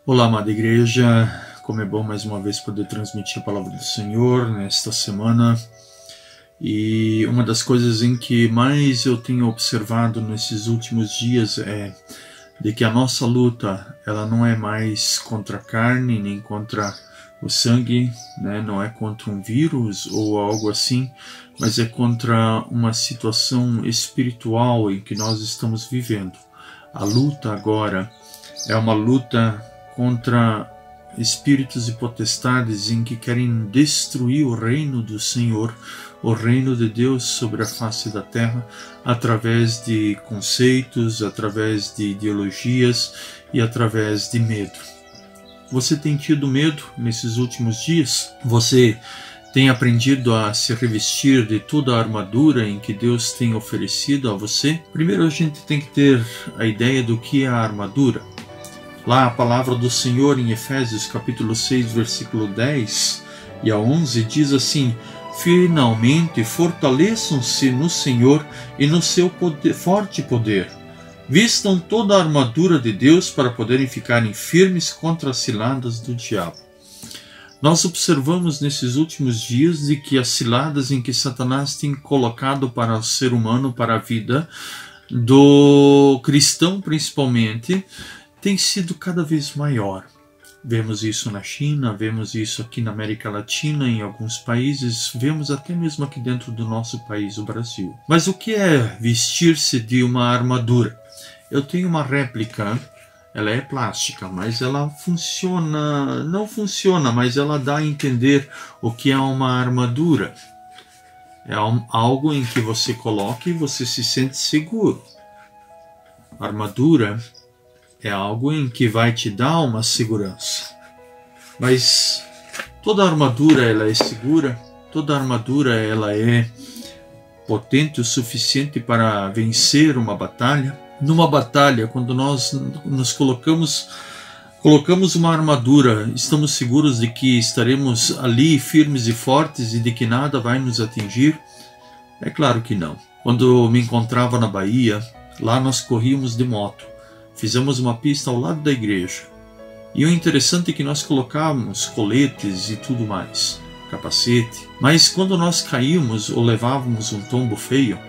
Olá, amada igreja, como é bom mais uma vez poder transmitir a palavra do Senhor nesta semana. E uma das coisas em que mais eu tenho observado nesses últimos dias é de que a nossa luta, ela não é mais contra a carne, nem contra o sangue, né? Não é contra um vírus ou algo assim, mas é contra uma situação espiritual em que nós estamos vivendo. A luta agora é uma luta contra espíritos e potestades em que querem destruir o reino do Senhor, o reino de Deus sobre a face da terra, através de conceitos, através de ideologias e através de medo. Você tem tido medo nesses últimos dias? Você tem aprendido a se revestir de toda a armadura em que Deus tem oferecido a você? Primeiro a gente tem que ter a ideia do que é a armadura. Lá a palavra do Senhor em Efésios capítulo 6, versículo 10 e a 11 diz assim: finalmente fortaleçam-se no Senhor e no seu forte poder. Vistam toda a armadura de Deus para poderem ficarem firmes contra as ciladas do diabo. Nós observamos nesses últimos dias de que as ciladas em que Satanás tem colocado para o ser humano, para a vida do cristão principalmente, tem sido cada vez maior. Vemos isso na China, vemos isso aqui na América Latina, em alguns países, vemos até mesmo aqui dentro do nosso país, o Brasil. Mas o que é vestir-se de uma armadura? Eu tenho uma réplica, ela é plástica, mas ela funciona, não funciona, mas ela dá a entender o que é uma armadura. É algo em que você coloca e você se sente seguro. A armadura é algo em que vai te dar uma segurança. Mas toda armadura ela é segura, toda armadura ela é potente o suficiente para vencer uma batalha. Numa batalha, quando nós nos colocamos uma armadura, estamos seguros de que estaremos ali firmes e fortes e de que nada vai nos atingir? É claro que não. Quando me encontrava na Bahia, lá nós corríamos de moto. Fizemos uma pista ao lado da igreja. E o interessante é que nós colocávamos coletes e tudo mais, capacete. Mas quando nós caímos ou levávamos um tombo feio,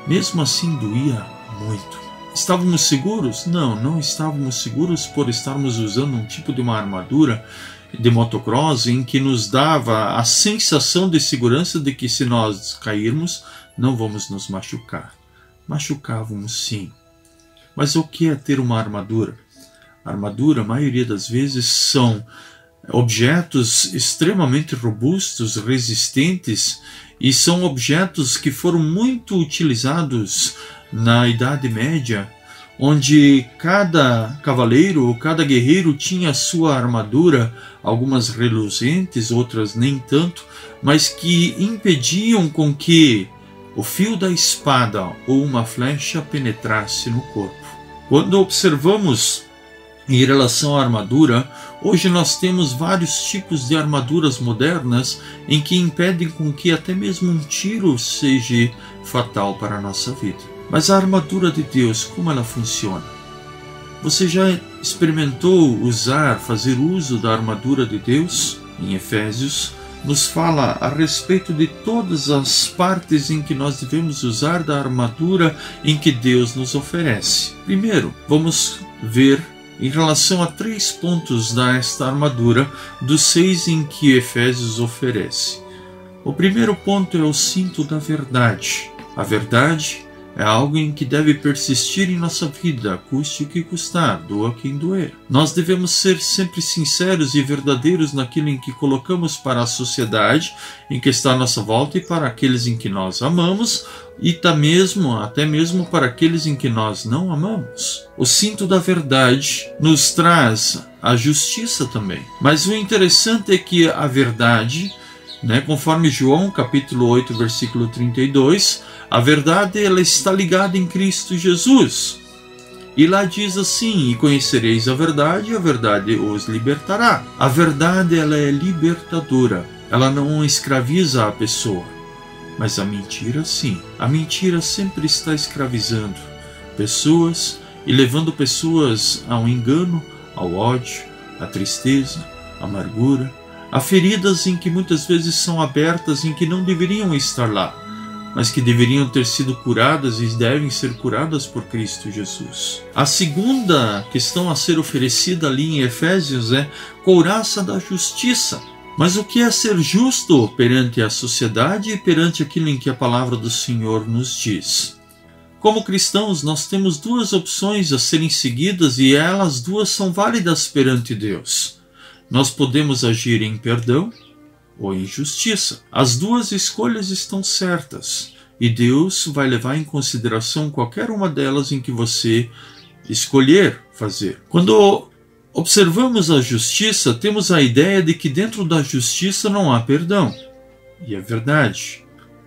mesmo assim doía muito. Estávamos seguros? Não, não estávamos seguros por estarmos usando um tipo de uma armadura de motocross em que nos dava a sensação de segurança de que se nós cairmos, não vamos nos machucar. Machucávamos sim. Mas o que é ter uma armadura? A armadura, a maioria das vezes, são objetos extremamente robustos, resistentes, e são objetos que foram muito utilizados na Idade Média, onde cada cavaleiro ou cada guerreiro tinha a sua armadura, algumas reluzentes, outras nem tanto, mas que impediam com que o fio da espada ou uma flecha penetrasse no corpo. Quando observamos em relação à armadura, hoje nós temos vários tipos de armaduras modernas em que impedem com que até mesmo um tiro seja fatal para a nossa vida. Mas a armadura de Deus, como ela funciona? Você já experimentou fazer uso da armadura de Deus? Em Efésios, nos fala a respeito de todas as partes em que nós devemos usar da armadura em que Deus nos oferece. Primeiro, vamos ver em relação a 3 pontos desta armadura, dos 6 em que Efésios oferece. O primeiro ponto é o cinto da verdade. A verdade é algo em que deve persistir em nossa vida, custe o que custar, doa quem doer. Nós devemos ser sempre sinceros e verdadeiros naquilo em que colocamos para a sociedade em que está à nossa volta e para aqueles em que nós amamos e até mesmo para aqueles em que nós não amamos. O cinto da verdade nos traz a justiça também. Mas o interessante é que a verdade, conforme João capítulo 8, versículo 32, a verdade ela está ligada em Cristo Jesus. E lá diz assim: e conhecereis a verdade os libertará. A verdade ela é libertadora, ela não escraviza a pessoa, mas a mentira sim. A mentira sempre está escravizando pessoas e levando pessoas ao engano, ao ódio, a tristeza, a amargura, há feridas em que muitas vezes são abertas em que não deveriam estar lá, mas que deveriam ter sido curadas e devem ser curadas por Cristo Jesus. A segunda questão a ser oferecida ali em Efésios é couraça da justiça. Mas o que é ser justo perante a sociedade e perante aquilo em que a palavra do Senhor nos diz? Como cristãos, nós temos duas opções a serem seguidas e elas duas são válidas perante Deus. Nós podemos agir em perdão ou em justiça. As duas escolhas estão certas e Deus vai levar em consideração qualquer uma delas em que você escolher fazer. Quando observamos a justiça, temos a ideia de que dentro da justiça não há perdão. E é verdade.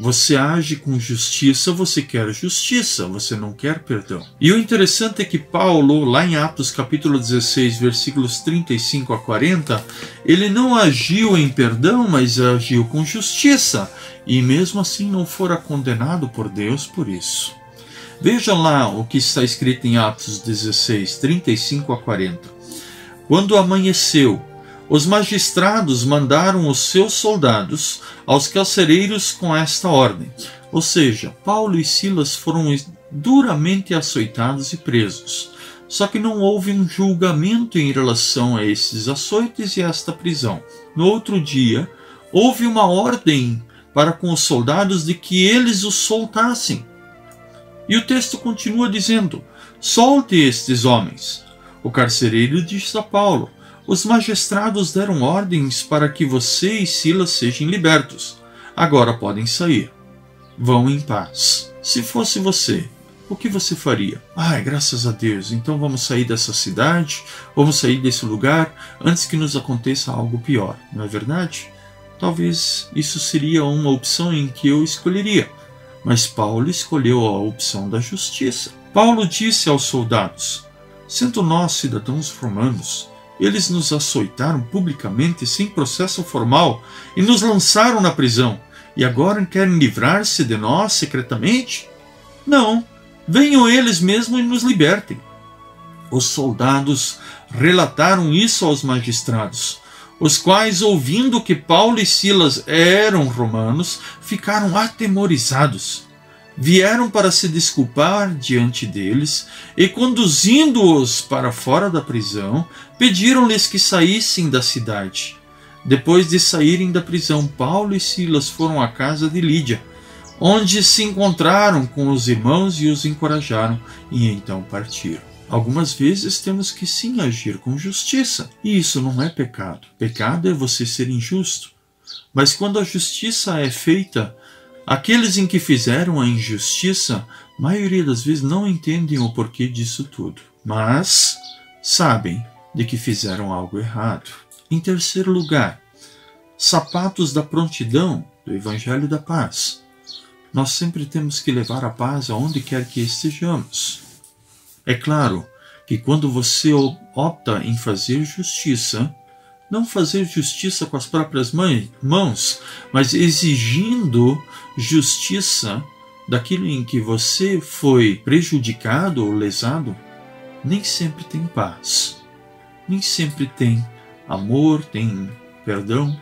Você age com justiça, você quer justiça, você não quer perdão. E o interessante é que Paulo, lá em Atos capítulo 16, versículos 35 a 40, ele não agiu em perdão, mas agiu com justiça, e mesmo assim não fora condenado por Deus por isso. Veja lá o que está escrito em Atos 16, 35 a 40. Quando amanheceu, os magistrados mandaram os seus soldados aos carcereiros com esta ordem. Ou seja, Paulo e Silas foram duramente açoitados e presos. Só que não houve um julgamento em relação a esses açoites e esta prisão. No outro dia, houve uma ordem para com os soldados de que eles os soltassem. E o texto continua dizendo: solte estes homens. O carcereiro disse a Paulo: os magistrados deram ordens para que você e Silas sejam libertos. Agora podem sair. Vão em paz. Se fosse você, o que você faria? Graças a Deus, então vamos sair dessa cidade, vamos sair desse lugar antes que nos aconteça algo pior, não é verdade? Talvez isso seria uma opção em que eu escolheria. Mas Paulo escolheu a opção da justiça. Paulo disse aos soldados: sendo nós cidadãos romanos, eles nos açoitaram publicamente sem processo formal e nos lançaram na prisão. E agora querem livrar-se de nós secretamente? Não, venham eles mesmos e nos libertem. Os soldados relataram isso aos magistrados, os quais, ouvindo que Paulo e Silas eram romanos, ficaram atemorizados. Vieram para se desculpar diante deles e, conduzindo-os para fora da prisão, pediram-lhes que saíssem da cidade. Depois de saírem da prisão, Paulo e Silas foram à casa de Lídia, onde se encontraram com os irmãos e os encorajaram, e então partiram. Algumas vezes temos que sim agir com justiça, e isso não é pecado. Pecado é você ser injusto. Mas quando a justiça é feita, aqueles em que fizeram a injustiça, a maioria das vezes não entendem o porquê disso tudo, mas sabem de que fizeram algo errado. Em terceiro lugar, sapatos da prontidão do Evangelho da Paz. Nós sempre temos que levar a paz aonde quer que estejamos. É claro que quando você opta em fazer justiça, não fazer justiça com as próprias mãos, mas exigindo justiça daquilo em que você foi prejudicado ou lesado, nem sempre tem paz. Nem sempre tem amor, tem perdão.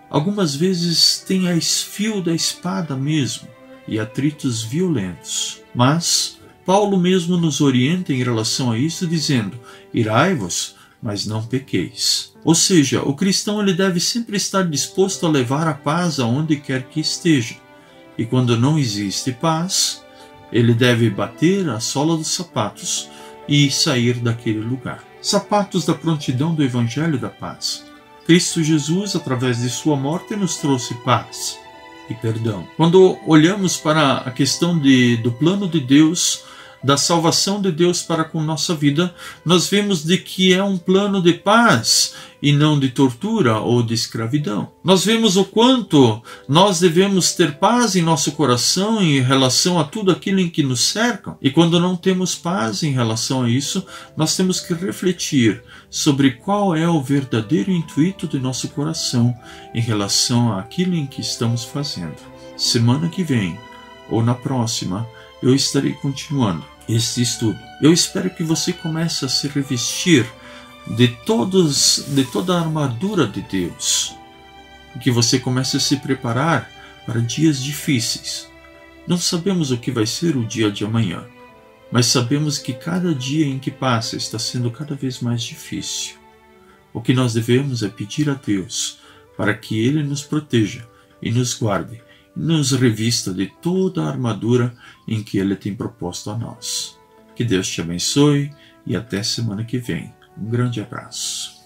Algumas vezes tem a esfio da espada mesmo e atritos violentos. Mas Paulo mesmo nos orienta em relação a isso, dizendo: irai-vos, mas não pequeis. Ou seja, o cristão ele deve sempre estar disposto a levar a paz aonde quer que esteja. E quando não existe paz, ele deve bater a sola dos sapatos e sair daquele lugar. Sapatos da prontidão do Evangelho da Paz. Cristo Jesus, através de sua morte, nos trouxe paz e perdão. Quando olhamos para a questão do plano de Deus, da salvação de Deus para com nossa vida, nós vemos de que é um plano de paz e não de tortura ou de escravidão. Nós vemos o quanto nós devemos ter paz em nosso coração em relação a tudo aquilo em que nos cercam. E quando não temos paz em relação a isso, nós temos que refletir sobre qual é o verdadeiro intuito de nosso coração em relação àquilo em que estamos fazendo. Semana que vem, ou na próxima, eu estarei continuando este estudo. Eu espero que você comece a se revestir de toda a armadura de Deus, que você comece a se preparar para dias difíceis. Não sabemos o que vai ser o dia de amanhã, mas sabemos que cada dia em que passa está sendo cada vez mais difícil. O que nós devemos é pedir a Deus para que Ele nos proteja e nos guarde, e nos revista de toda a armadura em que Ele tem proposto a nós. Que Deus te abençoe e até semana que vem. Um grande abraço.